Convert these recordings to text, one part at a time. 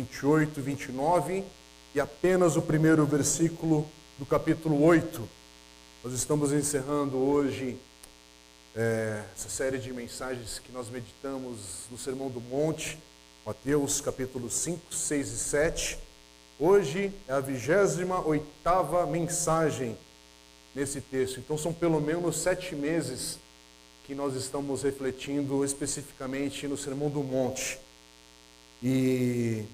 28, 29 e apenas o primeiro versículo do capítulo 8. Nós estamos encerrando hoje essa série de mensagens que nós meditamos no Sermão do Monte, Mateus capítulos 5, 6 e 7. Hoje é a 28ª mensagem nesse texto. Então são pelo menos 7 meses que nós estamos refletindo especificamente no Sermão do Monte. E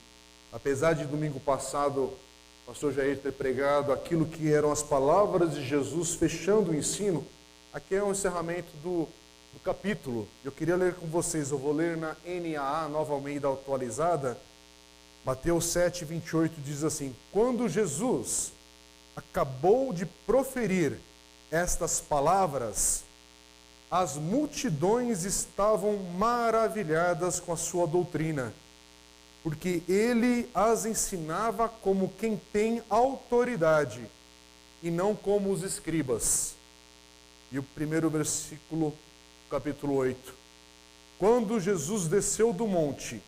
apesar de domingo passado o pastor Jair ter pregado aquilo que eram as palavras de Jesus fechando o ensino, aqui é o encerramento do capítulo. Eu queria ler com vocês, eu vou ler na NAA, Nova Almeida Atualizada. Mateus 7, 28 diz assim: quando Jesus acabou de proferir estas palavras, as multidões estavam maravilhadas com a sua doutrina, porque ele as ensinava como quem tem autoridade, e não como os escribas. E o primeiro versículo, capítulo 8. Quando Jesus desceu do monte,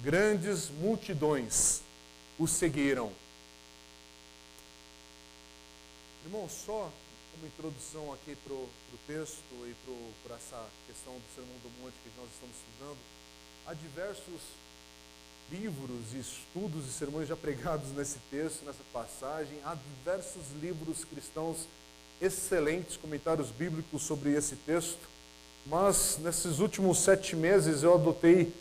grandes multidões o seguiram. Irmão, só como introdução aqui para o texto e para essa questão do Sermão do Monte que nós estamos estudando, há diversos livros e estudos e sermões já pregados nesse texto, nessa passagem. Há diversos livros cristãos excelentes, comentários bíblicos sobre esse texto. Mas nesses últimos 7 meses eu adotei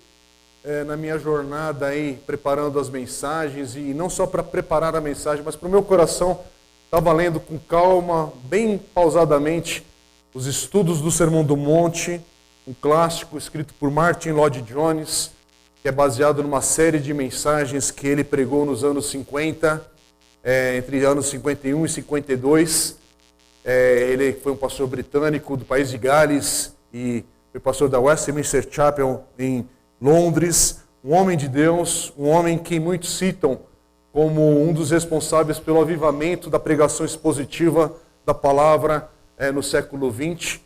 na minha jornada aí, preparando as mensagens, e não só para preparar a mensagem, mas para o meu coração, estava lendo com calma, bem pausadamente, os estudos do Sermão do Monte, um clássico escrito por Martin Lloyd-Jones, que é baseado numa série de mensagens que ele pregou nos anos 50, entre anos 51 e 52. Ele foi um pastor britânico do país de Gales e foi pastor da Westminster Chapel em Londres, um homem de Deus, um homem que muitos citam como um dos responsáveis pelo avivamento da pregação expositiva da palavra no século XX.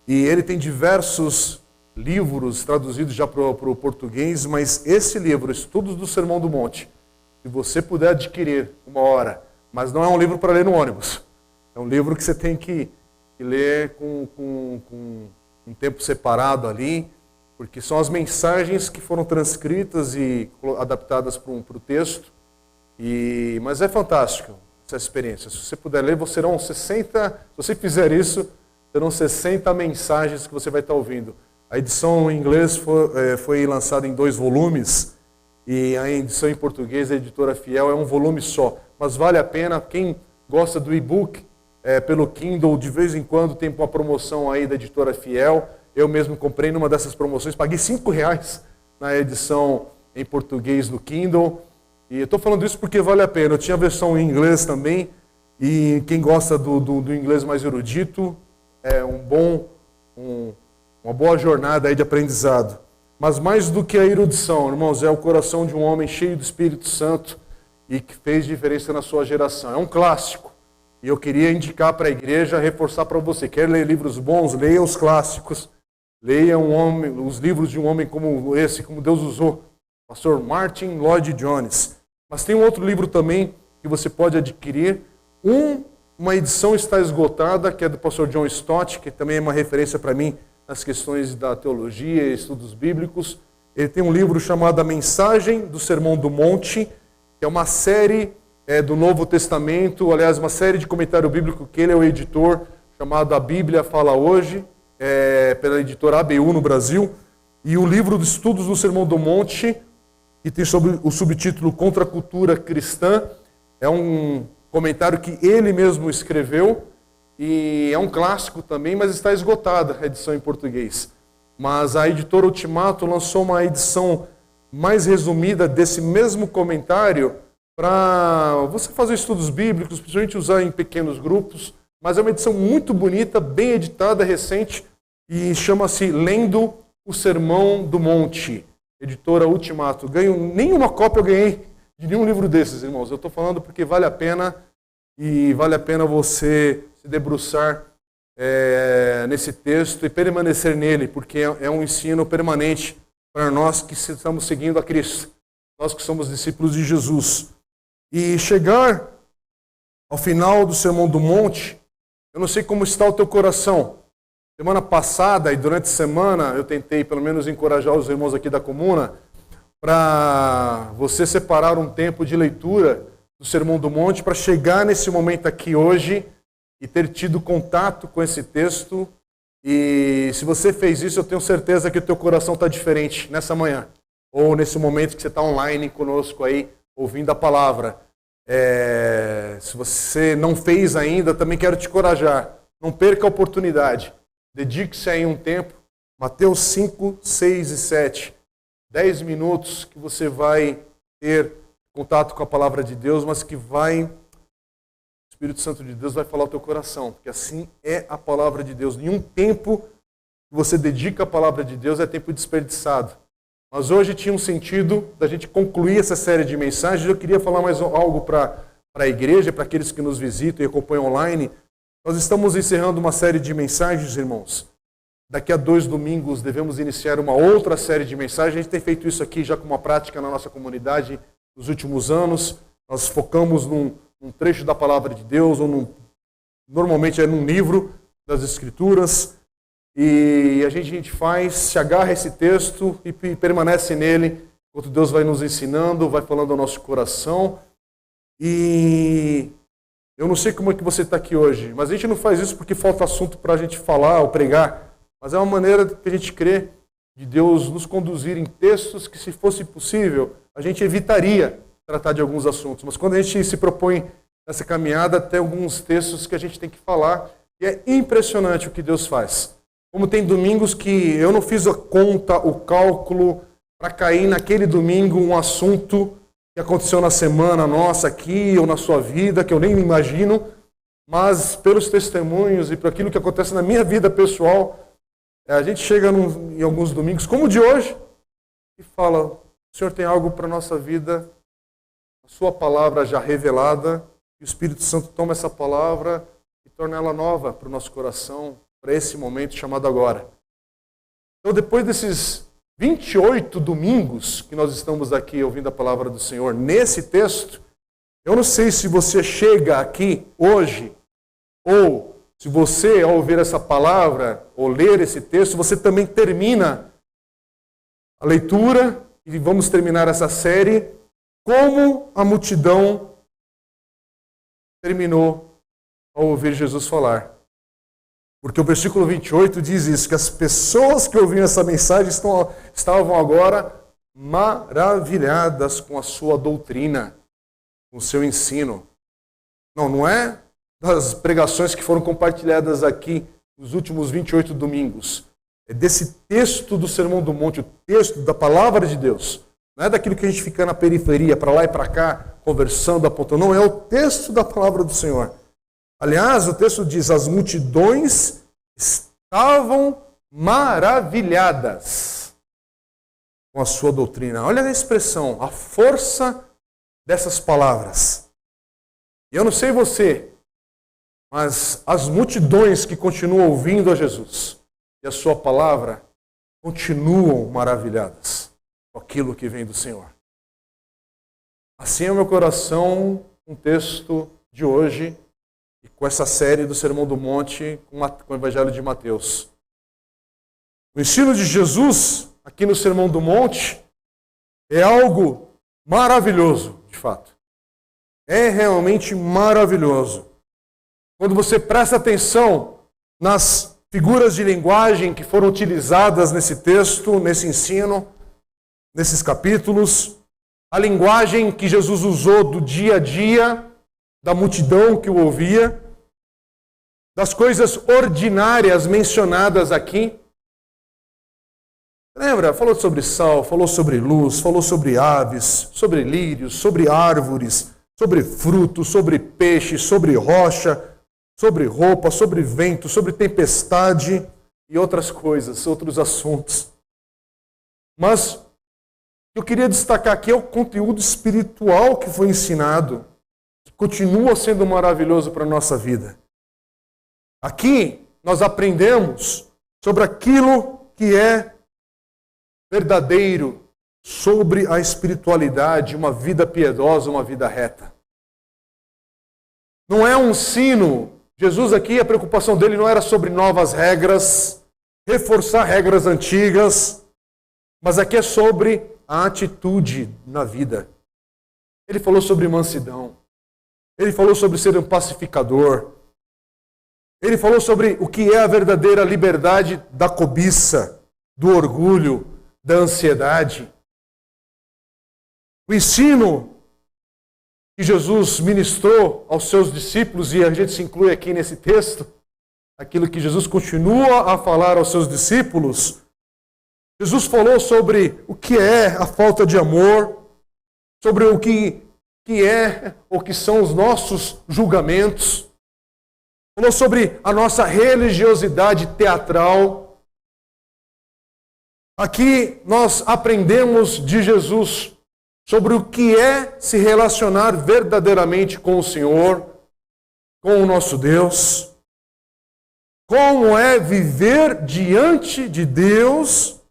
E ele tem diversos livros traduzidos já para o português, mas esse livro, Estudos do Sermão do Monte, se você puder adquirir uma hora, mas não é um livro para ler no ônibus, é um livro que você tem que ler com um tempo separado ali, porque são as mensagens que foram transcritas e adaptadas para o texto. Mas é fantástico essa experiência. Se você puder ler, serão 60, se você fizer isso, serão 60 mensagens que você vai estar ouvindo. A edição em inglês foi lançada em 2 volumes, e a edição em português, a Editora Fiel, é um volume só. Mas vale a pena, quem gosta do e-book, pelo Kindle, de vez em quando tem uma promoção aí da Editora Fiel. Eu mesmo comprei numa dessas promoções, paguei R$5 na edição em português do Kindle. E eu estou falando isso porque vale a pena. Eu tinha a versão em inglês também, e quem gosta do inglês mais erudito, é uma boa jornada aí de aprendizado. Mas mais do que a erudição, irmãos, é o coração de um homem cheio do Espírito Santo e que fez diferença na sua geração. É um clássico. E eu queria indicar para a igreja, reforçar para você. Quer ler livros bons? Leia os clássicos. Leia os livros de um homem como esse, como Deus usou. Pastor Martin Lloyd-Jones. Mas tem um outro livro também que você pode adquirir. Uma edição está esgotada, que é do pastor John Stott, que também é uma referência para mim nas questões da teologia e estudos bíblicos. Ele tem um livro chamado A Mensagem do Sermão do Monte, que é uma série do Novo Testamento, aliás, uma série de comentário bíblico que ele é o editor, chamado A Bíblia Fala Hoje, pela editora ABU no Brasil. E o livro de Estudos do Sermão do Monte, que tem sobre o subtítulo Contra a Cultura Cristã, é um comentário que ele mesmo escreveu, e é um clássico também, mas está esgotada a edição em português. Mas a editora Ultimato lançou uma edição mais resumida desse mesmo comentário para você fazer estudos bíblicos, principalmente usar em pequenos grupos. Mas é uma edição muito bonita, bem editada, recente, e chama-se Lendo o Sermão do Monte, editora Ultimato. Nenhuma cópia eu ganhei de nenhum livro desses, irmãos. Eu estou falando porque vale a pena, e vale a pena você se debruçar nesse texto e permanecer nele, porque é um ensino permanente para nós que estamos seguindo a Cristo. nós que somos discípulos de Jesus. E chegar ao final do Sermão do Monte, eu não sei como está o teu coração. Semana passada e durante a semana eu tentei pelo menos encorajar os irmãos aqui da comuna para você separar um tempo de leitura do Sermão do Monte para chegar nesse momento aqui hoje e ter tido contato com esse texto. E se você fez isso, eu tenho certeza que o teu coração está diferente nessa manhã ou nesse momento que você está online conosco aí ouvindo a palavra. Se você não fez ainda, também quero te encorajar. Não perca a oportunidade. Dedique-se aí um tempo. Mateus 5, 6 e 7. 10 minutos que você vai ter contato com a palavra de Deus, mas que o Espírito Santo de Deus vai falar ao teu coração. Porque assim é a palavra de Deus. Nenhum tempo que você dedica à palavra de Deus é tempo desperdiçado. Mas hoje tinha um sentido da gente concluir essa série de mensagens. Eu queria falar mais algo para a igreja, para aqueles que nos visitam e acompanham online. Nós estamos encerrando uma série de mensagens, irmãos. Daqui a 2 domingos devemos iniciar uma outra série de mensagens. A gente tem feito isso aqui já com uma prática na nossa comunidade nos últimos anos. Nós focamos num trecho da palavra de Deus, ou normalmente é num livro das Escrituras. E a gente se agarra a esse texto e permanece nele, enquanto Deus vai nos ensinando, vai falando ao nosso coração. E eu não sei como é que você está aqui hoje, mas a gente não faz isso porque falta assunto para a gente falar ou pregar, mas é uma maneira que a gente crê de Deus nos conduzir em textos que, se fosse possível, a gente evitaria tratar de alguns assuntos. Mas quando a gente se propõe nessa caminhada, tem alguns textos que a gente tem que falar, e é impressionante o que Deus faz. Como tem domingos que eu não fiz a conta, o cálculo, para cair naquele domingo um assunto que aconteceu na semana nossa aqui, ou na sua vida, que eu nem me imagino, mas pelos testemunhos e por aquilo que acontece na minha vida pessoal, a gente chega em alguns domingos, como o de hoje, e fala: o Senhor tem algo para a nossa vida, a sua palavra já revelada, e o Espírito Santo toma essa palavra e torna ela nova para o nosso coração, para esse momento chamado agora. Então, depois desses 28 domingos que nós estamos aqui ouvindo a palavra do Senhor nesse texto, eu não sei se você chega aqui hoje, ou se você, ao ouvir essa palavra, ou ler esse texto, você também termina a leitura, e vamos terminar essa série, como a multidão terminou ao ouvir Jesus falar. Porque o versículo 28 diz isso, que as pessoas que ouviram essa mensagem estavam agora maravilhadas com a sua doutrina, com o seu ensino. Não é das pregações que foram compartilhadas aqui nos últimos 28 domingos. É desse texto do Sermão do Monte, o texto da palavra de Deus. Não é daquilo que a gente fica na periferia, para lá e para cá, conversando, apontando. Não, é o texto da palavra do Senhor. Aliás, o texto diz: as multidões estavam maravilhadas com a sua doutrina. Olha a expressão, a força dessas palavras. Eu não sei você, mas as multidões que continuam ouvindo a Jesus e a sua palavra continuam maravilhadas com aquilo que vem do Senhor. Assim é o meu coração com o texto de hoje, e com essa série do Sermão do Monte, com o Evangelho de Mateus. O ensino de Jesus, aqui no Sermão do Monte, é algo maravilhoso, de fato. É realmente maravilhoso. Quando você presta atenção nas figuras de linguagem que foram utilizadas nesse texto, nesse ensino, nesses capítulos, a linguagem que Jesus usou do dia a dia, da multidão que o ouvia, das coisas ordinárias mencionadas aqui. Lembra? Falou sobre sal, falou sobre luz, falou sobre aves, sobre lírios, sobre árvores, sobre frutos, sobre peixe, sobre rocha, sobre roupa, sobre vento, sobre tempestade e outras coisas, outros assuntos. Mas eu queria destacar aqui o conteúdo espiritual que foi ensinado, continua sendo maravilhoso para a nossa vida. Aqui nós aprendemos sobre aquilo que é verdadeiro, sobre a espiritualidade, uma vida piedosa, uma vida reta. Não é um ensino. Jesus aqui, a preocupação dele não era sobre novas regras, reforçar regras antigas, mas aqui é sobre a atitude na vida. Ele falou sobre mansidão. Ele falou sobre ser um pacificador. Ele falou sobre o que é a verdadeira liberdade da cobiça, do orgulho, da ansiedade. O ensino que Jesus ministrou aos seus discípulos, e a gente se inclui aqui nesse texto, aquilo que Jesus continua a falar aos seus discípulos. Jesus falou sobre o que é a falta de amor, sobre o que é ou que são os nossos julgamentos. Falou sobre a nossa religiosidade teatral. Aqui nós aprendemos de Jesus sobre o que é se relacionar verdadeiramente com o Senhor, com o nosso Deus. Como é viver diante de Deus,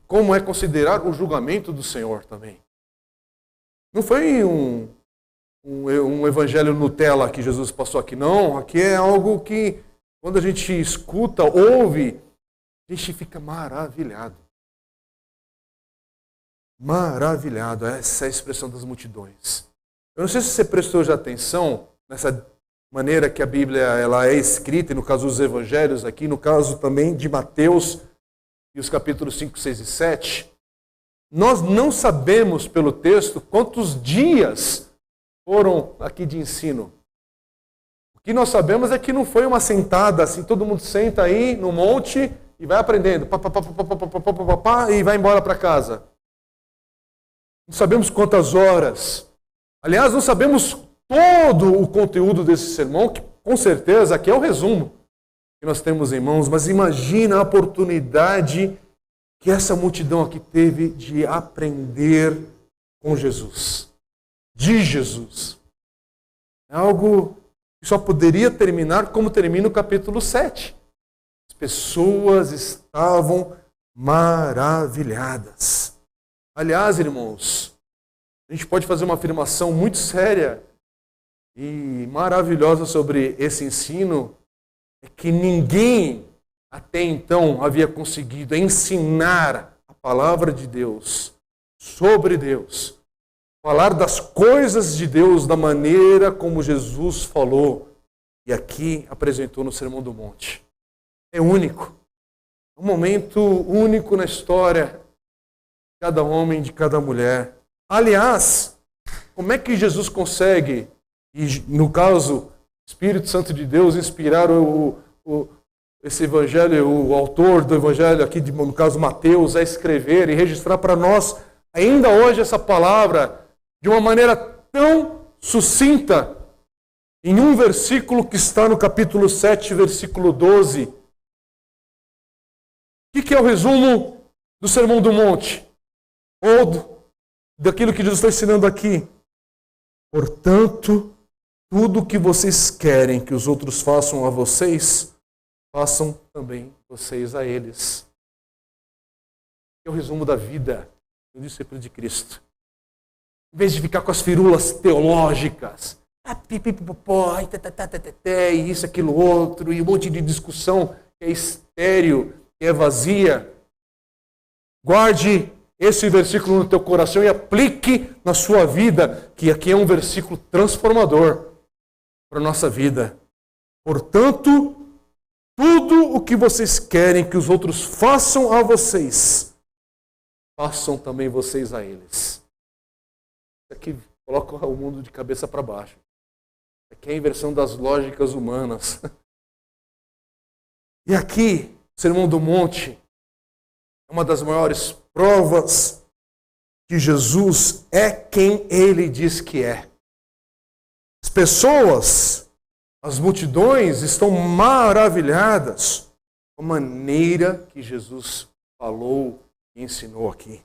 como é considerar o julgamento do Senhor também. Não foi um evangelho Nutella que Jesus passou aqui, não. Aqui é algo que, quando a gente escuta, ouve, a gente fica maravilhado. Maravilhado, essa é a expressão das multidões. Eu não sei se você prestou já atenção nessa maneira que a Bíblia ela é escrita, e no caso dos evangelhos aqui, no caso também de Mateus e os capítulos 5, 6 e 7. Nós não sabemos pelo texto quantos dias foram aqui de ensino. O que nós sabemos é que não foi uma sentada assim, todo mundo senta aí no monte e vai aprendendo, e vai embora para casa. Não sabemos quantas horas. Aliás, não sabemos todo o conteúdo desse sermão, que com certeza aqui é o resumo que nós temos em mãos, mas imagina a oportunidade que essa multidão aqui teve de aprender com Jesus, de Jesus. É algo que só poderia terminar como termina o capítulo 7. As pessoas estavam maravilhadas. Aliás, irmãos, a gente pode fazer uma afirmação muito séria e maravilhosa sobre esse ensino, é que ninguém até então havia conseguido ensinar a palavra de Deus, sobre Deus, falar das coisas de Deus da maneira como Jesus falou e aqui apresentou no Sermão do Monte. É único, é um momento único na história de cada homem, de cada mulher. Aliás, como é que Jesus consegue, e no caso, Espírito Santo de Deus, inspirar esse evangelho, o autor do evangelho aqui, no caso Mateus, a escrever e registrar para nós ainda hoje essa palavra de uma maneira tão sucinta, em um versículo que está no capítulo 7, versículo 12. O que é o resumo do Sermão do Monte? Ou daquilo que Jesus está ensinando aqui? Portanto, tudo o que vocês querem que os outros façam a vocês, façam também vocês a eles. É o resumo da vida do discípulo de Cristo. Em vez de ficar com as firulas teológicas, e isso, aquilo, outro, e um monte de discussão que é estéril, que é vazia, guarde esse versículo no teu coração e aplique na sua vida, que aqui é um versículo transformador para a nossa vida. Portanto, tudo o que vocês querem que os outros façam a vocês, façam também vocês a eles. Isso aqui coloca o mundo de cabeça para baixo. Isso aqui é a inversão das lógicas humanas. E aqui, o Sermão do Monte é uma das maiores provas que Jesus é quem ele diz que é. As pessoas, as multidões estão maravilhadas com a maneira que Jesus falou e ensinou aqui.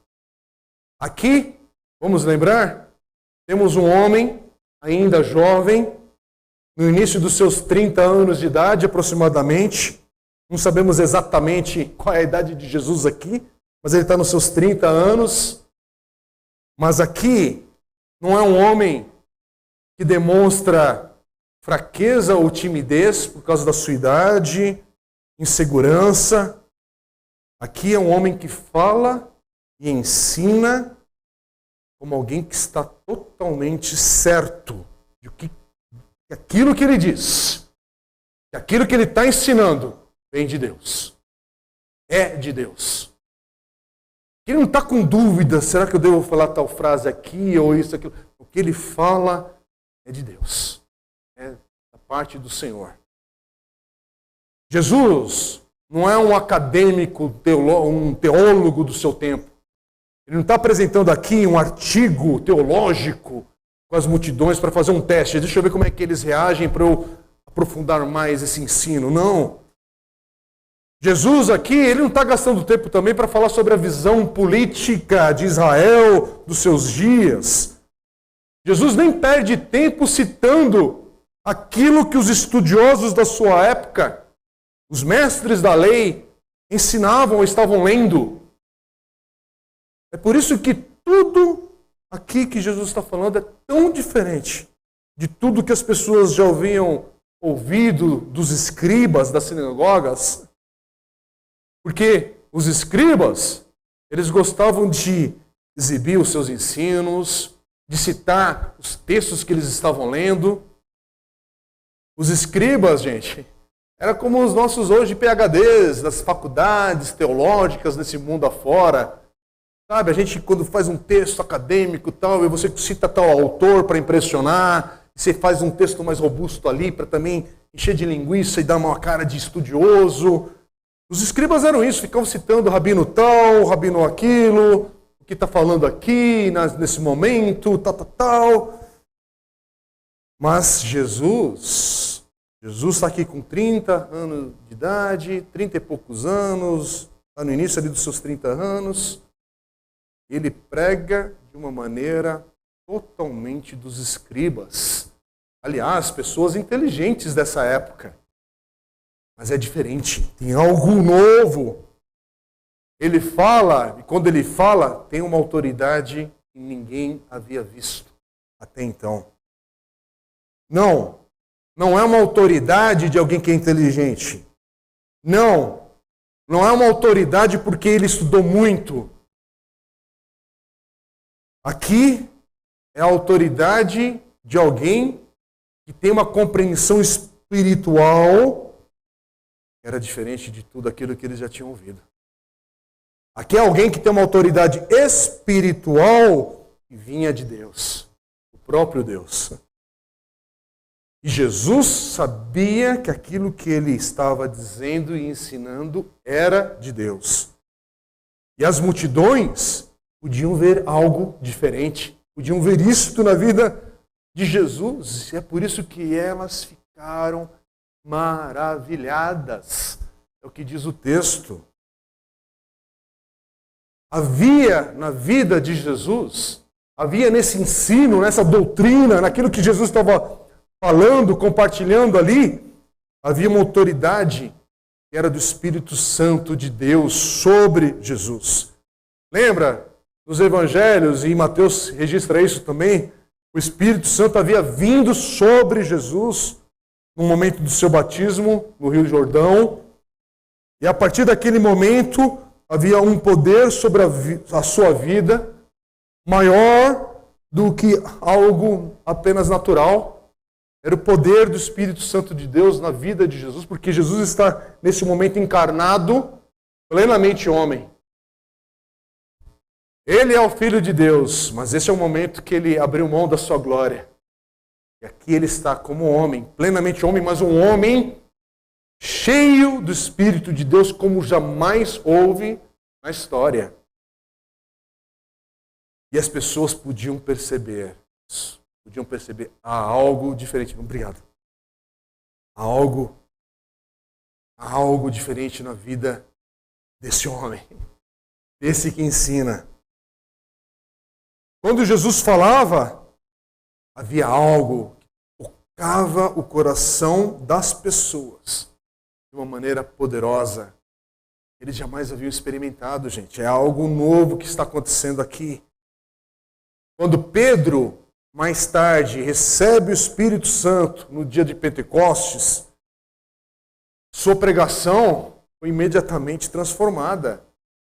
Aqui, vamos lembrar, temos um homem ainda jovem, no início dos seus 30 anos de idade aproximadamente. Não sabemos exatamente qual é a idade de Jesus aqui, mas ele está nos seus 30 anos. Mas aqui não é um homem que demonstra fraqueza ou timidez por causa da sua idade, insegurança. Aqui é um homem que fala e ensina como alguém que está totalmente certo de que aquilo que ele diz, que aquilo que ele está ensinando, vem de Deus. É de Deus. Ele não está com dúvida, será que eu devo falar tal frase aqui ou isso, aquilo? O que ele fala é de Deus. É da parte do Senhor. Jesus não é um acadêmico, um teólogo do seu tempo. Ele não está apresentando aqui um artigo teológico com as multidões para fazer um teste. Deixa eu ver como é que eles reagem para eu aprofundar mais esse ensino. Não. Jesus aqui, ele não está gastando tempo também para falar sobre a visão política de Israel dos seus dias. Jesus nem perde tempo citando aquilo que os estudiosos da sua época, os mestres da lei, ensinavam ou estavam lendo. É por isso que tudo aqui que Jesus está falando é tão diferente de tudo que as pessoas já haviam ouvido dos escribas das sinagogas. Porque os escribas, eles gostavam de exibir os seus ensinos, de citar os textos que eles estavam lendo. Os escribas, gente, era como os nossos hoje PhDs das faculdades teológicas nesse mundo afora. Sabe, a gente quando faz um texto acadêmico tal, e você cita tal autor para impressionar, você faz um texto mais robusto ali para também encher de linguiça e dar uma cara de estudioso. Os escribas eram isso, ficavam citando o rabino tal, o rabino aquilo, o que está falando aqui, nesse momento, tal. Mas Jesus está aqui com 30 anos de idade, 30 e poucos anos, está no início ali dos seus 30 anos. Ele prega de uma maneira totalmente dos escribas. Aliás, pessoas inteligentes dessa época. Mas é diferente, tem algo novo. Ele fala, e quando ele fala, tem uma autoridade que ninguém havia visto até então. Não é uma autoridade de alguém que é inteligente. Não é uma autoridade porque ele estudou muito. Aqui é a autoridade de alguém que tem uma compreensão espiritual que era diferente de tudo aquilo que eles já tinham ouvido. Aqui é alguém que tem uma autoridade espiritual que vinha de Deus, o próprio Deus. E Jesus sabia que aquilo que ele estava dizendo e ensinando era de Deus. E as multidões podiam ver algo diferente, podiam ver isto na vida de Jesus. E é por isso que elas ficaram maravilhadas. É o que diz o texto. Havia na vida de Jesus, havia nesse ensino, nessa doutrina, naquilo que Jesus estava falando, compartilhando ali, havia uma autoridade que era do Espírito Santo de Deus sobre Jesus. Lembra? Nos evangelhos, e Mateus registra isso também, o Espírito Santo havia vindo sobre Jesus no momento do seu batismo no Rio Jordão, e a partir daquele momento havia um poder sobre a sua vida maior do que algo apenas natural. Era o poder do Espírito Santo de Deus na vida de Jesus, porque Jesus está nesse momento encarnado, plenamente homem. Ele é o Filho de Deus, mas esse é o momento que ele abriu mão da sua glória. E aqui ele está como homem, plenamente homem, mas um homem cheio do Espírito de Deus como jamais houve na história. E as pessoas podiam perceber há algo diferente. Obrigado. Há algo diferente na vida desse homem, desse que ensina. Quando Jesus falava, havia algo que tocava o coração das pessoas de uma maneira poderosa. Eles jamais haviam experimentado, gente. É algo novo que está acontecendo aqui. Quando Pedro, mais tarde, recebe o Espírito Santo no dia de Pentecostes, sua pregação foi imediatamente transformada.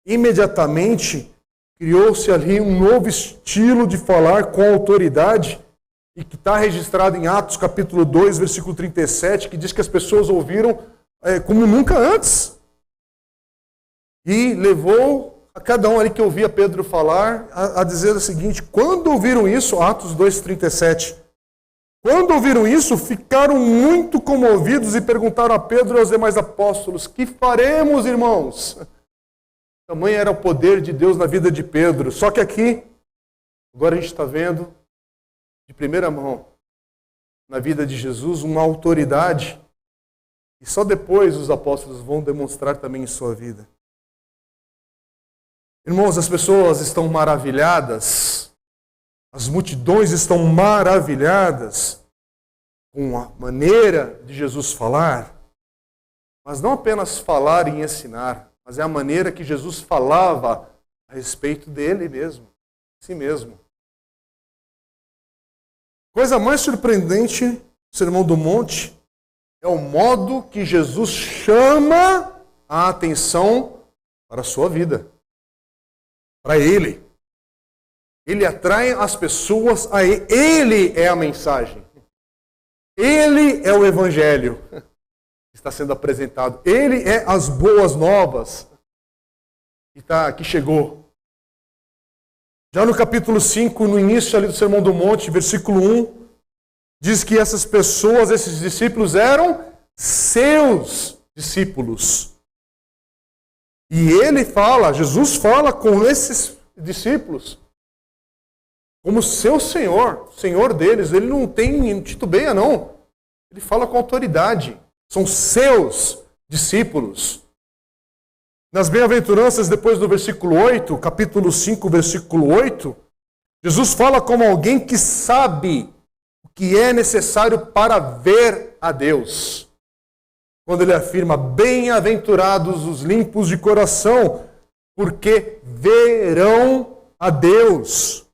Imediatamente criou-se ali um novo estilo de falar com autoridade, e que está registrado em Atos capítulo 2, versículo 37, que diz que as pessoas ouviram como nunca antes. E levou a cada um ali que ouvia Pedro falar a dizer o seguinte: quando ouviram isso, Atos 2, 37, quando ouviram isso, ficaram muito comovidos e perguntaram a Pedro e aos demais apóstolos: que faremos, irmãos? Tamanho era o poder de Deus na vida de Pedro. Só que aqui, agora a gente está vendo de primeira mão, na vida de Jesus, uma autoridade, e só depois os apóstolos vão demonstrar também em sua vida. Irmãos, as pessoas estão maravilhadas, as multidões estão maravilhadas com a maneira de Jesus falar, mas não apenas falar e ensinar, mas é a maneira que Jesus falava a respeito dele mesmo, de si mesmo. Coisa mais surpreendente do Sermão do Monte é o modo que Jesus chama a atenção para a sua vida, para Ele. Ele atrai as pessoas a Ele. Ele é a mensagem. Ele é o Evangelho que está sendo apresentado. Ele é as boas novas que chegou. Já no capítulo 5, no início ali do Sermão do Monte, versículo 1, diz que essas pessoas, esses discípulos, eram seus discípulos. E ele fala, Jesus fala com esses discípulos como seu Senhor, Senhor deles. Ele não tem titubeia, não. Ele fala com autoridade. São seus discípulos. Nas bem-aventuranças, depois do versículo 8, capítulo 5, versículo 8, Jesus fala como alguém que sabe o que é necessário para ver a Deus. Quando ele afirma: bem-aventurados os limpos de coração, porque verão a Deus.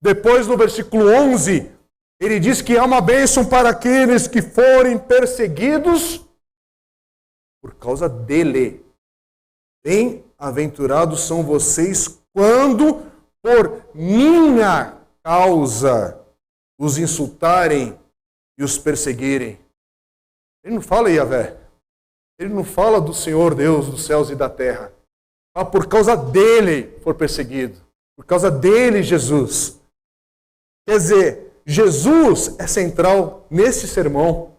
Depois, no versículo 11, ele diz que há uma bênção para aqueles que forem perseguidos por causa dele. Bem-aventurados são vocês quando, por minha causa, os insultarem e os perseguirem. Ele não fala Yahvé. Ele não fala do Senhor Deus dos céus e da terra. Fala por causa dele for perseguido. Por causa dele, Jesus. Quer dizer, Jesus é central nesse sermão.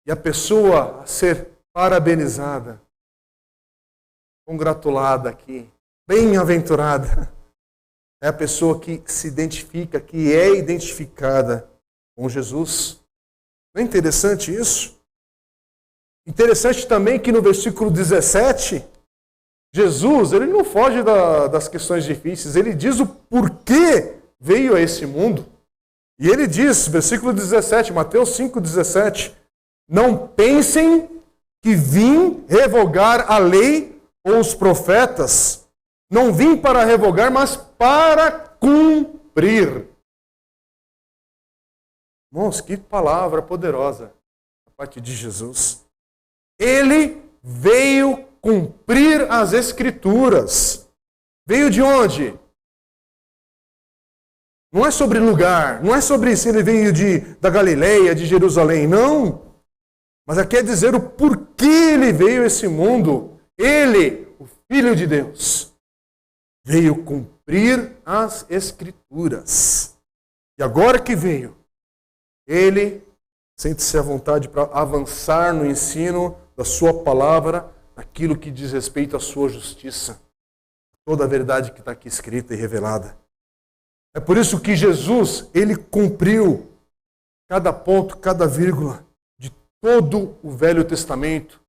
E a pessoa a ser parabenizada, congratulada aqui, bem-aventurada, é a pessoa que se identifica, que é identificada com Jesus. Não é interessante isso? Interessante também que no versículo 17, Jesus, ele não foge das questões difíceis, ele diz o porquê veio a esse mundo. E ele diz, versículo 17, Mateus 5,17, não pensem que vim revogar a lei ou os profetas. Não vim para revogar, mas para cumprir. Irmãos, que palavra poderosa a parte de Jesus. Ele veio cumprir as Escrituras. Veio de onde? Não é sobre lugar, não é sobre se ele veio da Galileia, de Jerusalém, não. Mas aqui é dizer o porquê ele veio a esse mundo. Ele, o Filho de Deus, veio cumprir as Escrituras. E agora que veio, ele sente-se à vontade para avançar no ensino da sua palavra, naquilo que diz respeito à sua justiça. Toda a verdade que está aqui escrita e revelada. É por isso que Jesus, ele cumpriu cada ponto, cada vírgula de todo o Velho Testamento,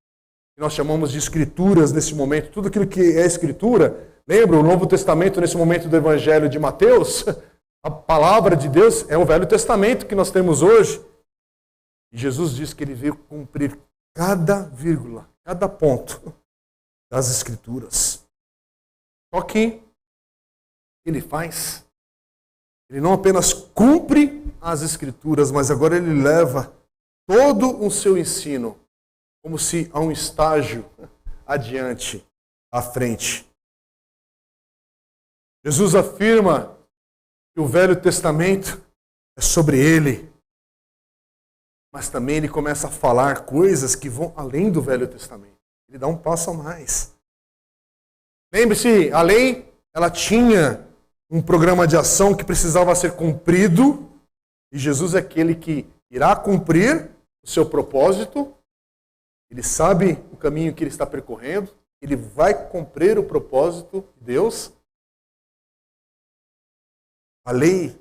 que nós chamamos de Escrituras nesse momento. Tudo aquilo que é Escritura, lembra o Novo Testamento nesse momento do Evangelho de Mateus? A palavra de Deus é o Velho Testamento que nós temos hoje. E Jesus diz que ele veio cumprir cada vírgula, cada ponto das Escrituras. Só que ele faz? Ele não apenas cumpre as Escrituras, mas agora ele leva todo o seu ensino como se a um estágio adiante, à frente. Jesus afirma que o Velho Testamento é sobre ele, mas também ele começa a falar coisas que vão além do Velho Testamento. Ele dá um passo a mais. Lembre-se, a lei, ela tinha um programa de ação que precisava ser cumprido, e Jesus é aquele que irá cumprir o seu propósito. Ele sabe o caminho que ele está percorrendo, ele vai cumprir o propósito de Deus. A lei,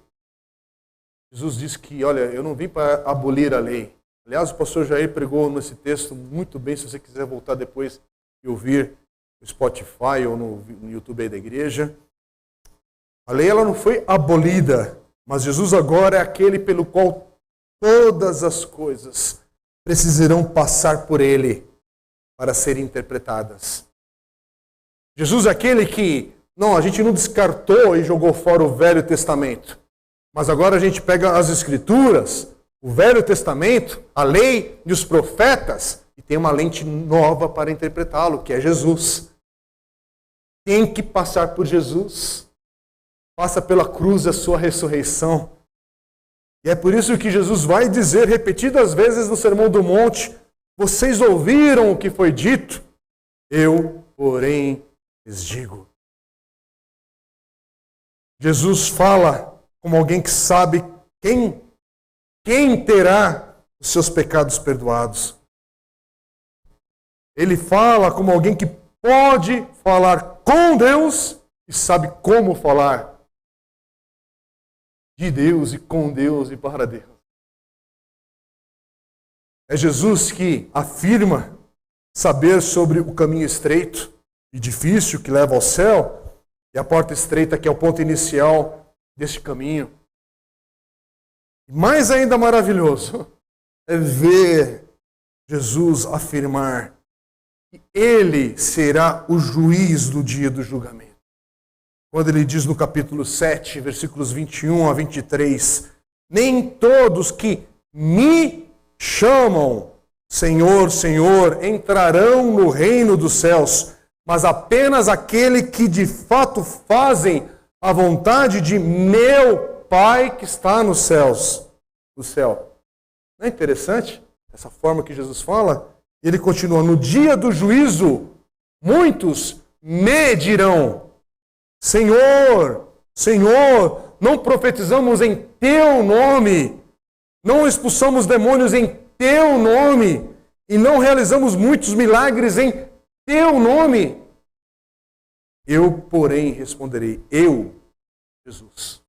Jesus disse que, olha, eu não vim para abolir a lei. Aliás, o pastor Jair pregou nesse texto muito bem, se você quiser voltar depois e ouvir no Spotify ou no YouTube aí da igreja. A lei ela não foi abolida, mas Jesus agora é aquele pelo qual todas as coisas precisarão passar por ele para serem interpretadas. Jesus é aquele que, não, a gente não descartou e jogou fora o Velho Testamento, mas agora a gente pega as Escrituras, o Velho Testamento, a lei e os profetas, e tem uma lente nova para interpretá-lo, que é Jesus. Tem que passar por Jesus. Passa pela cruz a sua ressurreição. E é por isso que Jesus vai dizer repetidas vezes no Sermão do Monte: vocês ouviram o que foi dito, eu, porém, lhes digo. Jesus fala como alguém que sabe quem terá os seus pecados perdoados. Ele fala como alguém que pode falar com Deus e sabe como falar de Deus e com Deus e para Deus. É Jesus que afirma saber sobre o caminho estreito e difícil que leva ao céu e a porta estreita que é o ponto inicial deste caminho. E mais ainda maravilhoso é ver Jesus afirmar que ele será o juiz do dia do julgamento. Quando ele diz no capítulo 7, versículos 21 a 23, nem todos que me chamam Senhor, Senhor, entrarão no reino dos céus, mas apenas aquele que de fato fazem a vontade de meu Pai que está nos céus, no céu. Não é interessante essa forma que Jesus fala? E ele continua: no dia do juízo, muitos me dirão: Senhor, Senhor, não profetizamos em teu nome, não expulsamos demônios em teu nome, e não realizamos muitos milagres em teu nome. Eu, porém, responderei: eu, Jesus.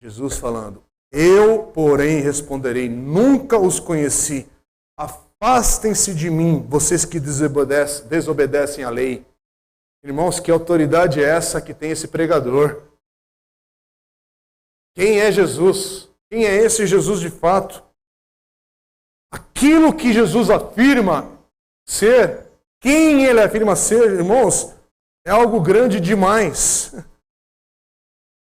Jesus falando: eu, porém, responderei: nunca os conheci. Afastem-se de mim, vocês que desobedecem à lei. Irmãos, que autoridade é essa que tem esse pregador? Quem é Jesus? Quem é esse Jesus de fato? Aquilo que Jesus afirma ser, quem ele afirma ser, irmãos, é algo grande demais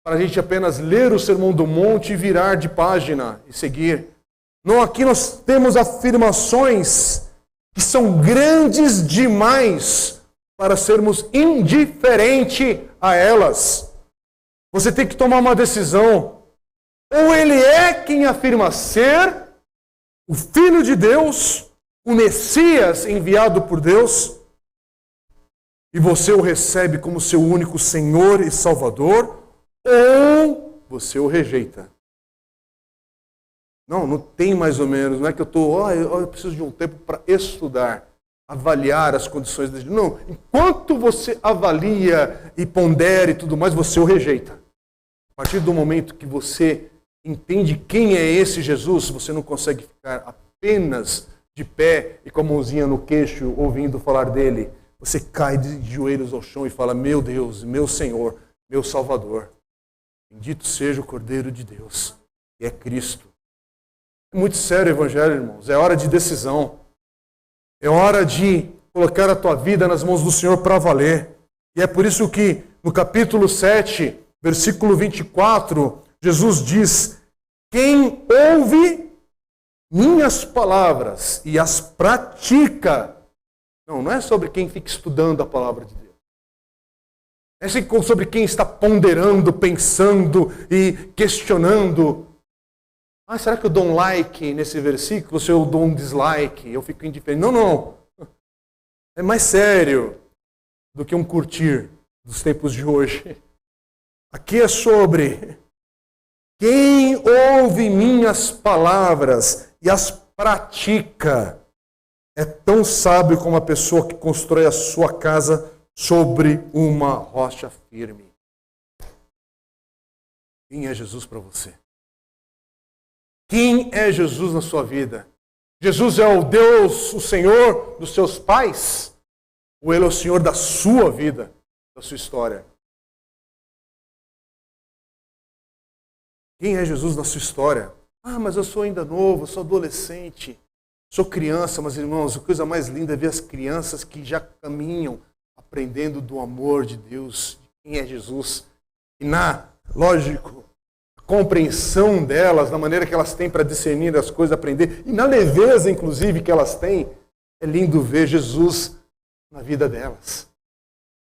para a gente apenas ler o Sermão do Monte e virar de página e seguir. Não, aqui nós temos afirmações que são grandes demais para sermos indiferentes a elas. Você tem que tomar uma decisão. Ou ele é quem afirma ser o Filho de Deus, o Messias enviado por Deus, e você o recebe como seu único Senhor e Salvador, ou você o rejeita. Não tem mais ou menos, não é que eu preciso de um tempo para estudar, avaliar as condições dele. Não, enquanto você avalia e pondera e tudo mais, você o rejeita. A partir do momento que você entende quem é esse Jesus, você não consegue ficar apenas de pé e com a mãozinha no queixo ouvindo falar dele. Você cai de joelhos ao chão e fala: meu Deus, meu Senhor, meu Salvador. Bendito seja o Cordeiro de Deus, que é Cristo. É muito sério o Evangelho, irmãos. É hora de decisão. É hora de colocar a tua vida nas mãos do Senhor para valer. E é por isso que no capítulo 7, versículo 24, Jesus diz: quem ouve minhas palavras e as pratica. Não é sobre quem fica estudando a palavra de Deus. É sobre quem está ponderando, pensando e questionando. Será que eu dou um like nesse versículo? Se eu dou um dislike, eu fico indiferente? Não. É mais sério do que um curtir dos tempos de hoje. Aqui é sobre quem ouve minhas palavras e as pratica. É tão sábio como a pessoa que constrói a sua casa sobre uma rocha firme. Quem é Jesus para você? Quem é Jesus na sua vida? Jesus é o Deus, o Senhor dos seus pais? Ou Ele é o Senhor da sua vida, da sua história? Quem é Jesus na sua história? Mas eu sou ainda novo, eu sou adolescente, sou criança. Mas, irmãos, a coisa mais linda é ver as crianças que já caminham aprendendo do amor de Deus, de quem é Jesus. E lógico, compreensão delas, na maneira que elas têm para discernir as coisas, aprender, e na leveza, inclusive, que elas têm, é lindo ver Jesus na vida delas.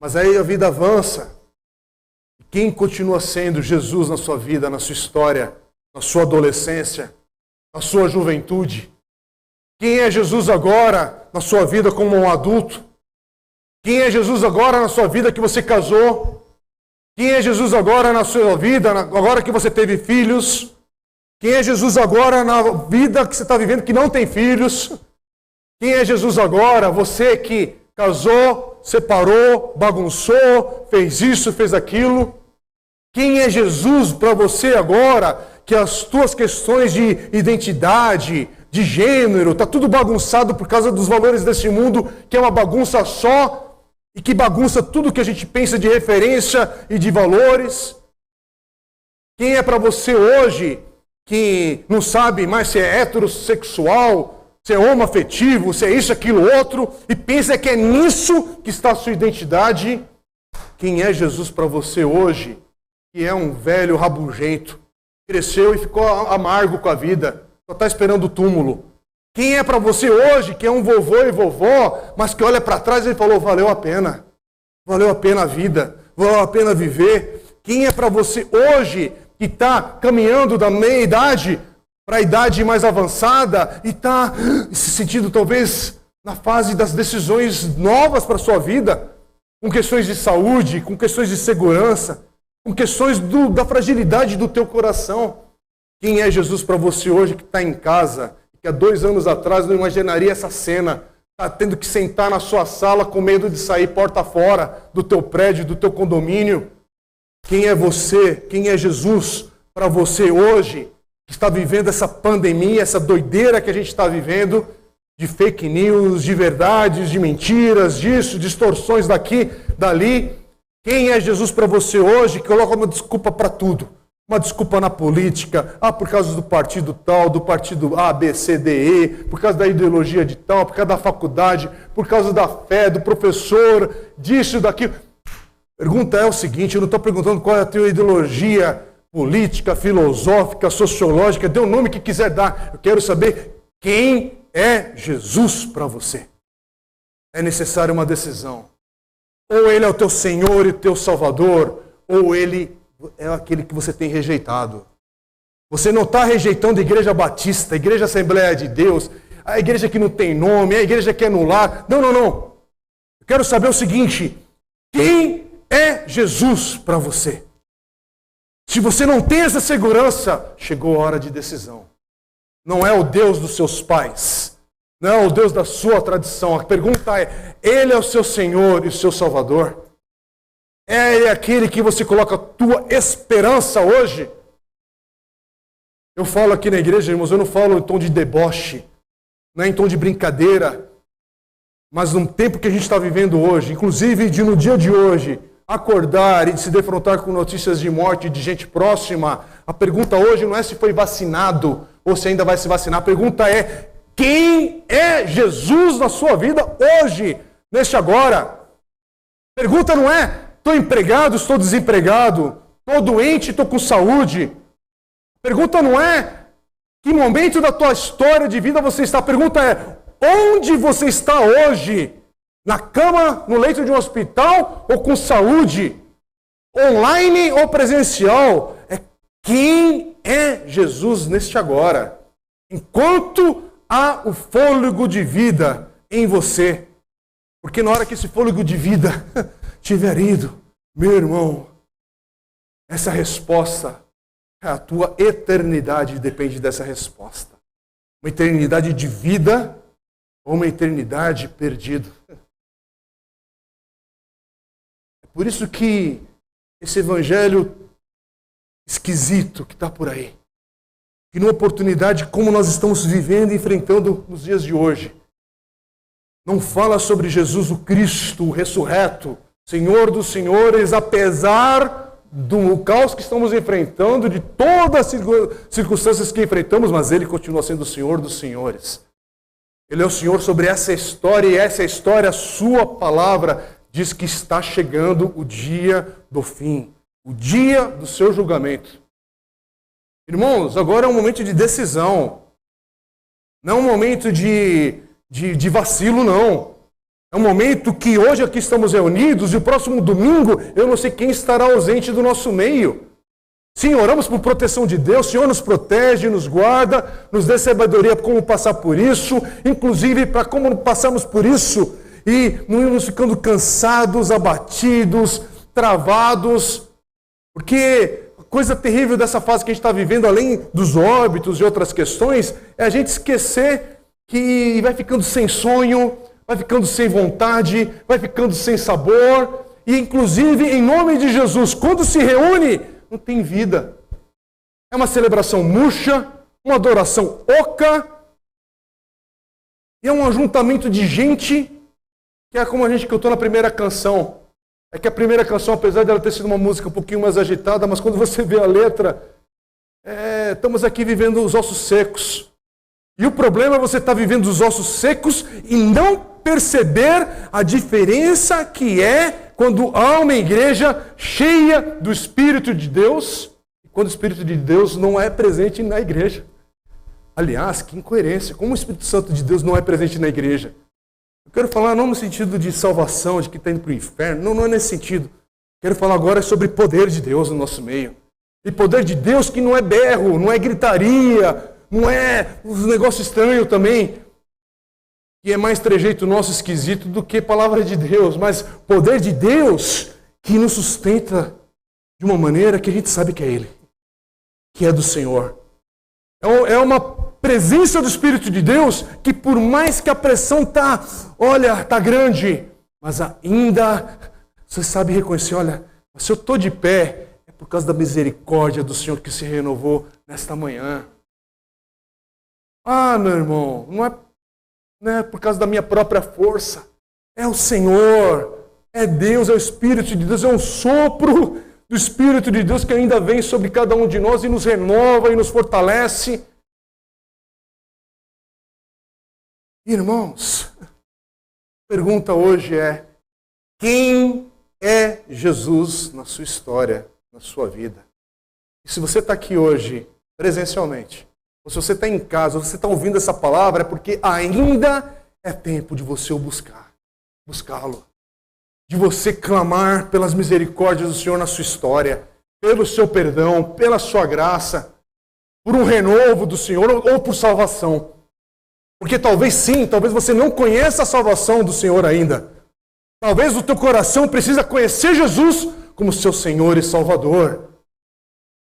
Mas aí a vida avança. E quem continua sendo Jesus na sua vida, na sua história, na sua adolescência, na sua juventude? Quem é Jesus agora na sua vida como um adulto? Quem é Jesus agora na sua vida que você casou? Quem é Jesus agora na sua vida, agora que você teve filhos? Quem é Jesus agora na vida que você está vivendo que não tem filhos? Quem é Jesus agora? Você que casou, separou, bagunçou, fez isso, fez aquilo. Quem é Jesus para você agora que as tuas questões de identidade, de gênero, está tudo bagunçado por causa dos valores desse mundo, que é uma bagunça só, e que bagunça tudo que a gente pensa de referência e de valores? Quem é para você hoje que não sabe mais se é heterossexual, se é homoafetivo, se é isso, aquilo, outro, e pensa que é nisso que está a sua identidade? Quem é Jesus para você hoje, que é um velho rabugento, cresceu e ficou amargo com a vida, só está esperando o túmulo? Quem é para você hoje, que é um vovô e vovó, mas que olha para trás e falou, valeu a pena a vida, valeu a pena viver? Quem é para você hoje, que está caminhando da meia-idade para a idade mais avançada e está se sentindo talvez na fase das decisões novas para a sua vida, com questões de saúde, com questões de segurança, com questões da fragilidade do teu coração? Quem é Jesus para você hoje que está em casa, que há 2 anos atrás não imaginaria essa cena, está tendo que sentar na sua sala com medo de sair porta fora do teu prédio, do teu condomínio? Quem é você? Quem é Jesus para você hoje, que está vivendo essa pandemia, essa doideira que a gente está vivendo, de fake news, de verdades, de mentiras, disso, distorções daqui, dali? Quem é Jesus para você hoje, que coloca uma desculpa para tudo? Uma desculpa na política, por causa do partido tal, do partido A, B, C, D, E, por causa da ideologia de tal, por causa da faculdade, por causa da fé, do professor, disso, daquilo. Pergunta é o seguinte, eu não estou perguntando qual é a tua ideologia política, filosófica, sociológica, dê o nome que quiser dar. Eu quero saber quem é Jesus para você. É necessária uma decisão. Ou Ele é o teu Senhor e teu Salvador, ou Ele é aquele que você tem rejeitado. Você não está rejeitando a Igreja Batista, a Igreja Assembleia de Deus, a igreja que não tem nome, a igreja que é no lar. Não. Eu quero saber o seguinte, quem é Jesus para você? Se você não tem essa segurança, chegou a hora de decisão. Não é o Deus dos seus pais, não é o Deus da sua tradição. A pergunta é, Ele é o seu Senhor e o seu Salvador? É Ele aquele que você coloca a tua esperança hoje? Eu falo aqui na igreja, irmãos, eu não falo em tom de deboche, não é em tom de brincadeira, mas num tempo que a gente está vivendo hoje, inclusive no dia de hoje, acordar e se defrontar com notícias de morte de gente próxima, a pergunta hoje não é se foi vacinado ou se ainda vai se vacinar, a pergunta é, quem é Jesus na sua vida hoje, neste agora? Pergunta não é, estou empregado, estou desempregado, estou doente, estou com saúde. Pergunta não é, que momento da tua história de vida você está. A pergunta é, onde você está hoje? Na cama, no leito de um hospital ou com saúde? Online ou presencial? É quem é Jesus neste agora. Enquanto há o fôlego de vida em você. Porque na hora que esse fôlego de vida tiver ido, meu irmão, essa resposta, a tua eternidade depende dessa resposta. Uma eternidade de vida ou uma eternidade perdida. É por isso que esse evangelho esquisito que está por aí, que numa oportunidade como nós estamos vivendo e enfrentando nos dias de hoje, não fala sobre Jesus o Cristo, o ressurreto, Senhor dos senhores, apesar do caos que estamos enfrentando, de todas as circunstâncias que enfrentamos, mas Ele continua sendo o Senhor dos senhores. Ele é o Senhor sobre essa história, e essa história, a sua palavra, diz que está chegando o dia do fim, o dia do seu julgamento. Irmãos, agora é um momento de decisão, não é um momento de vacilo, não. É um momento que hoje aqui estamos reunidos e o próximo domingo eu não sei quem estará ausente do nosso meio. Sim, oramos por proteção de Deus, o Senhor nos protege, nos guarda, nos dê sabedoria para como passar por isso, inclusive para como passamos por isso e não irmos ficando cansados, abatidos, travados, porque a coisa terrível dessa fase que a gente está vivendo, além dos óbitos e outras questões, é a gente esquecer que vai ficando sem sonho, vai ficando sem vontade, vai ficando sem sabor, e inclusive, em nome de Jesus, quando se reúne, não tem vida. É uma celebração murcha, uma adoração oca, e é um ajuntamento de gente, que é como a gente cantou na primeira canção. É que a primeira canção, apesar dela ter sido uma música um pouquinho mais agitada, mas quando você vê a letra, estamos aqui vivendo os ossos secos. E o problema é você estar vivendo os ossos secos e não perceber a diferença que é quando há uma igreja cheia do Espírito de Deus e quando o Espírito de Deus não é presente na igreja. Aliás, que incoerência. Como o Espírito Santo de Deus não é presente na igreja? Eu quero falar não no sentido de salvação, de que está indo para o inferno. Não é nesse sentido. Quero falar agora sobre poder de Deus no nosso meio. E poder de Deus que não é berro, não é gritaria, não é um negócio estranho também, que é mais trejeito nosso esquisito do que palavra de Deus, mas poder de Deus que nos sustenta de uma maneira que a gente sabe que é Ele, que é do Senhor. É uma presença do Espírito de Deus que por mais que a pressão tá grande, mas ainda você sabe reconhecer, se eu estou de pé, é por causa da misericórdia do Senhor que se renovou nesta manhã. Meu irmão, não é por causa da minha própria força. É o Senhor, é Deus, é o Espírito de Deus, é um sopro do Espírito de Deus que ainda vem sobre cada um de nós e nos renova e nos fortalece. Irmãos, a pergunta hoje é: quem é Jesus na sua história, na sua vida? E se você está aqui hoje, presencialmente, ou se você está em casa, ou você está ouvindo essa palavra, é porque ainda é tempo de você o buscá-lo. De você clamar pelas misericórdias do Senhor na sua história, pelo seu perdão, pela sua graça, por um renovo do Senhor ou por salvação. Porque talvez você não conheça a salvação do Senhor ainda. Talvez o teu coração precisa conhecer Jesus como seu Senhor e Salvador.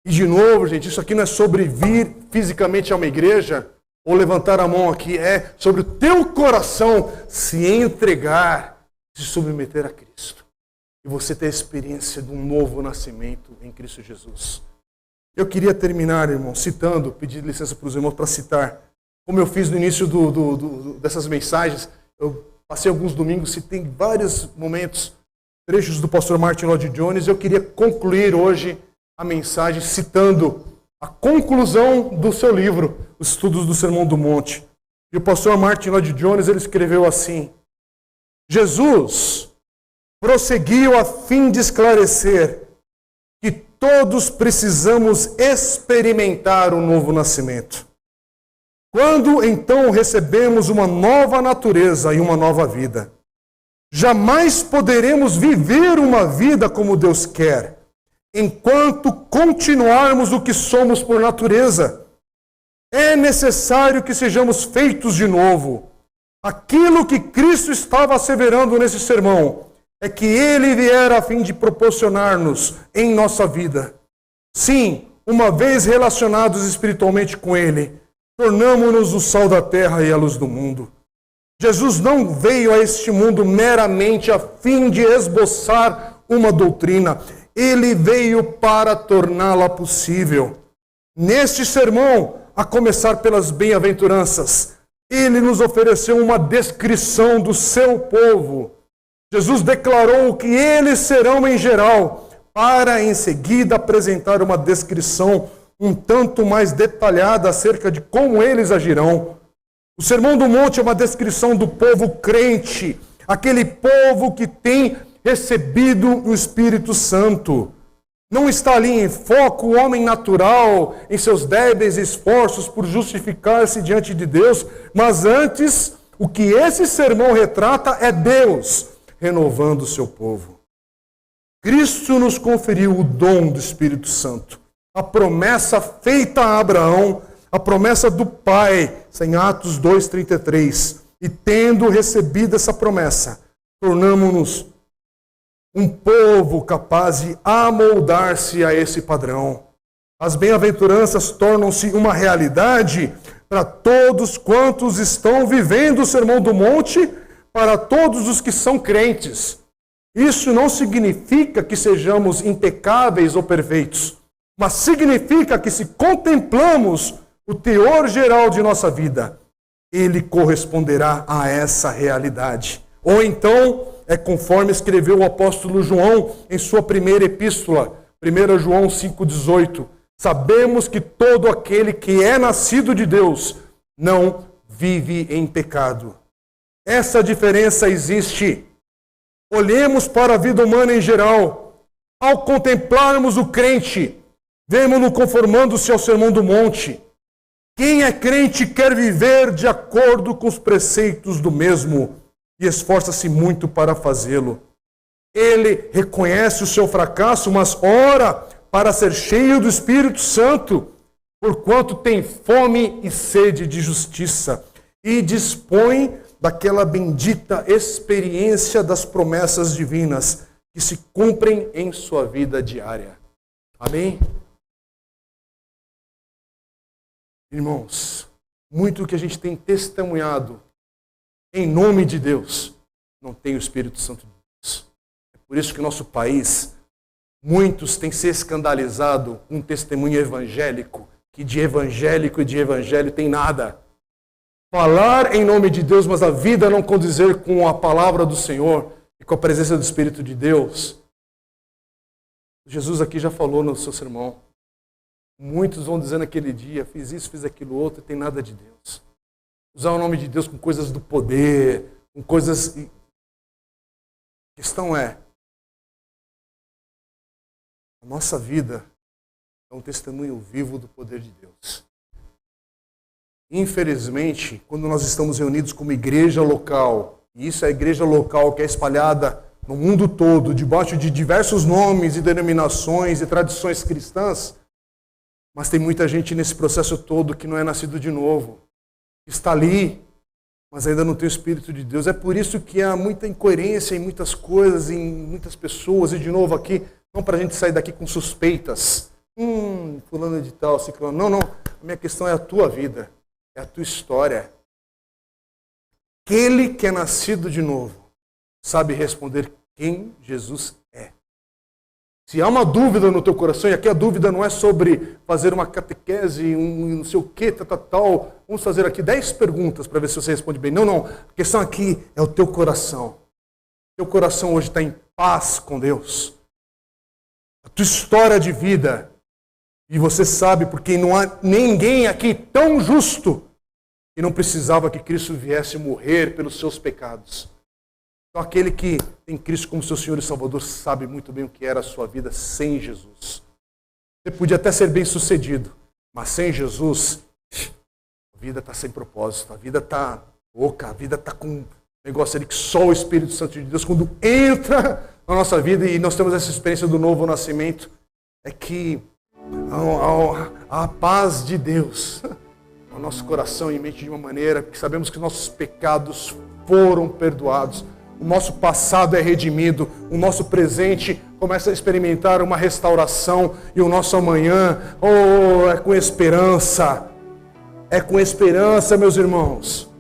E de novo, gente, isso aqui não é sobre vir fisicamente a uma igreja ou levantar a mão aqui. É sobre o teu coração se entregar, se submeter a Cristo. E você ter a experiência de um novo nascimento em Cristo Jesus. Eu queria terminar, irmão, citando, pedir licença para os irmãos para citar. Como eu fiz no início dessas mensagens, eu passei alguns domingos, citei vários momentos, trechos do pastor Martin Lloyd-Jones. Eu queria concluir hoje a mensagem citando a conclusão do seu livro, Os Estudos do Sermão do Monte. E o pastor Martin Lloyd-Jones, ele escreveu assim: Jesus prosseguiu a fim de esclarecer que todos precisamos experimentar o novo nascimento. Quando então recebemos uma nova natureza e uma nova vida, jamais poderemos viver uma vida como Deus quer, enquanto continuarmos o que somos por natureza. É necessário que sejamos feitos de novo. Aquilo que Cristo estava asseverando nesse sermão é que Ele viera a fim de proporcionar-nos em nossa vida. Sim, uma vez relacionados espiritualmente com Ele, tornamo-nos o sal da terra e a luz do mundo. Jesus não veio a este mundo meramente a fim de esboçar uma doutrina. Ele veio para torná-la possível. Neste sermão, a começar pelas bem-aventuranças, Ele nos ofereceu uma descrição do seu povo. Jesus declarou que eles serão em geral, para em seguida apresentar uma descrição um tanto mais detalhada acerca de como eles agirão. O Sermão do Monte é uma descrição do povo crente, aquele povo que tem recebido o Espírito Santo. Não está ali em foco o homem natural, em seus débeis esforços por justificar-se diante de Deus, mas antes, o que esse sermão retrata é Deus renovando o seu povo. Cristo nos conferiu o dom do Espírito Santo, a promessa feita a Abraão, a promessa do Pai, em Atos 2,33. E tendo recebido essa promessa, tornamo-nos um povo capaz de amoldar-se a esse padrão. As bem-aventuranças tornam-se uma realidade para todos quantos estão vivendo o Sermão do Monte, para todos os que são crentes. Isso não significa que sejamos impecáveis ou perfeitos, mas significa que se contemplamos o teor geral de nossa vida, ele corresponderá a essa realidade. Ou então, é conforme escreveu o apóstolo João em sua primeira epístola, 1 João 5,18. Sabemos que todo aquele que é nascido de Deus não vive em pecado. Essa diferença existe. Olhemos para a vida humana em geral. Ao contemplarmos o crente, vemo-no conformando-se ao Sermão do Monte. Quem é crente quer viver de acordo com os preceitos do mesmo e esforça-se muito para fazê-lo. Ele reconhece o seu fracasso, mas ora para ser cheio do Espírito Santo, porquanto tem fome e sede de justiça, e dispõe daquela bendita experiência das promessas divinas que se cumprem em sua vida diária. Amém? Irmãos, muito que a gente tem testemunhado em nome de Deus, não tem o Espírito Santo de Deus. É por isso que no nosso país, muitos têm se escandalizado com um testemunho evangélico, que de evangélico e de evangelho tem nada. Falar em nome de Deus, mas a vida não condizer com a palavra do Senhor e com a presença do Espírito de Deus. Jesus aqui já falou no seu sermão. Muitos vão dizer naquele dia, fiz isso, fiz aquilo outro, e tem nada de Deus. Usar o nome de Deus com coisas do poder, com coisas... A questão é, a nossa vida é um testemunho vivo do poder de Deus. Infelizmente, quando nós estamos reunidos como igreja local, e isso é a igreja local que é espalhada no mundo todo, debaixo de diversos nomes e denominações e tradições cristãs, mas tem muita gente nesse processo todo que não é nascido de novo, que está ali, mas ainda não tem o Espírito de Deus. É por isso que há muita incoerência em muitas coisas, em muitas pessoas, e de novo aqui, não para a gente sair daqui com suspeitas. Fulano de tal, ciclano. Não, não. A minha questão é a tua vida. É a tua história. Aquele que é nascido de novo sabe responder quem Jesus é. Se há uma dúvida no teu coração, e aqui a dúvida não é sobre fazer uma catequese, não sei o que, tal, vamos fazer aqui 10 perguntas para ver se você responde bem. Não, não. A questão aqui é o teu coração. Teu coração hoje está em paz com Deus. A tua história de vida. E você sabe, porque não há ninguém aqui tão justo que não precisava que Cristo viesse morrer pelos seus pecados. Então aquele que tem Cristo como seu Senhor e Salvador sabe muito bem o que era a sua vida sem Jesus. Você podia até ser bem sucedido, mas sem Jesus, a vida está sem propósito, a vida está louca, a vida está com um negócio ali que só o Espírito Santo de Deus, quando entra na nossa vida, e nós temos essa experiência do novo nascimento, é que a paz de Deus, o nosso coração e mente de uma maneira que sabemos que nossos pecados foram perdoados, o nosso passado é redimido, o nosso presente começa a experimentar uma restauração, e o nosso amanhã, é com esperança. É com esperança, meus irmãos.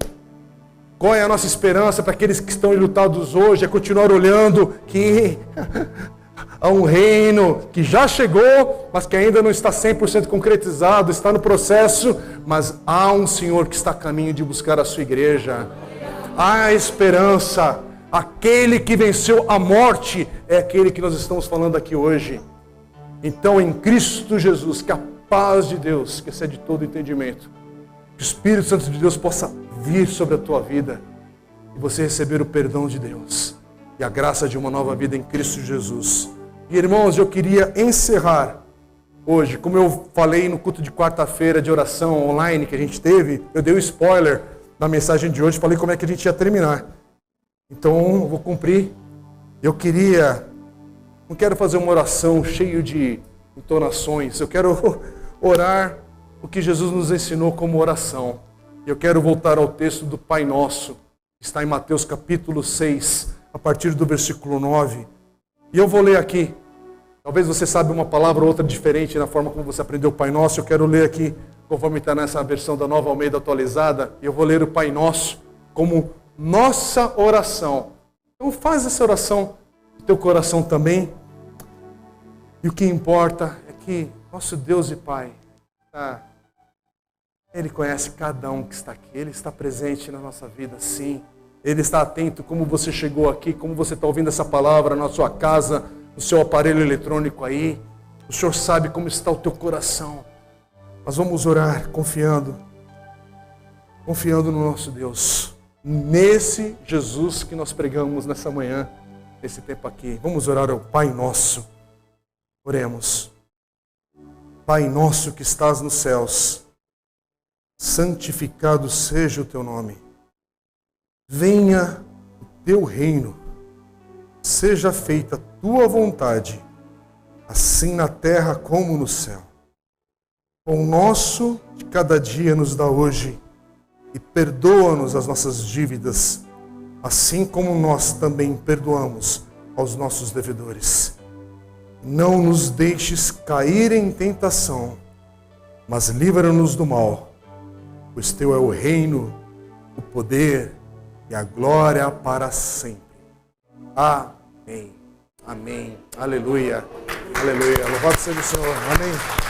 Qual é a nossa esperança para aqueles que estão enlutados hoje? É continuar olhando que há um reino que já chegou, mas que ainda não está 100% concretizado, está no processo, mas há um Senhor que está a caminho de buscar a sua igreja. Há esperança. Aquele que venceu a morte é aquele que nós estamos falando aqui hoje. Então, em Cristo Jesus, que a paz de Deus, que excede todo entendimento, que o Espírito Santo de Deus possa vir sobre a tua vida e você receber o perdão de Deus e a graça de uma nova vida em Cristo Jesus. E irmãos, eu queria encerrar hoje, como eu falei no culto de quarta-feira de oração online que a gente teve, eu dei um spoiler na mensagem de hoje, falei como é que a gente ia terminar. Então, eu vou cumprir. Não quero fazer uma oração cheia de entonações, eu quero orar o que Jesus nos ensinou como oração. Eu quero voltar ao texto do Pai Nosso, que está em Mateus capítulo 6, a partir do versículo 9. E eu vou ler aqui. Talvez você saiba uma palavra ou outra diferente na forma como você aprendeu o Pai Nosso. Eu quero ler aqui, conforme está nessa versão da Nova Almeida atualizada. E eu vou ler o Pai Nosso como nossa oração. Então faz essa oração no teu coração também. E o que importa é que nosso Deus e Pai, Ele conhece cada um que está aqui. Ele está presente na nossa vida, sim. Ele está atento como você chegou aqui, como você está ouvindo essa palavra na sua casa, no seu aparelho eletrônico aí. O Senhor sabe como está o teu coração. Nós vamos orar confiando no nosso Deus. Nesse Jesus que nós pregamos nessa manhã, nesse tempo aqui. Vamos orar ao Pai Nosso. Oremos. Pai nosso que estás nos céus, santificado seja o teu nome. Venha o teu reino. Seja feita a tua vontade, assim na terra como no céu. O nosso de cada dia nos dá hoje, e perdoa-nos as nossas dívidas, assim como nós também perdoamos aos nossos devedores. Não nos deixes cair em tentação, mas livra-nos do mal, pois teu é o reino, o poder e a glória para sempre. Amém. Amém. Aleluia. Aleluia. Louvado seja o Senhor. Amém.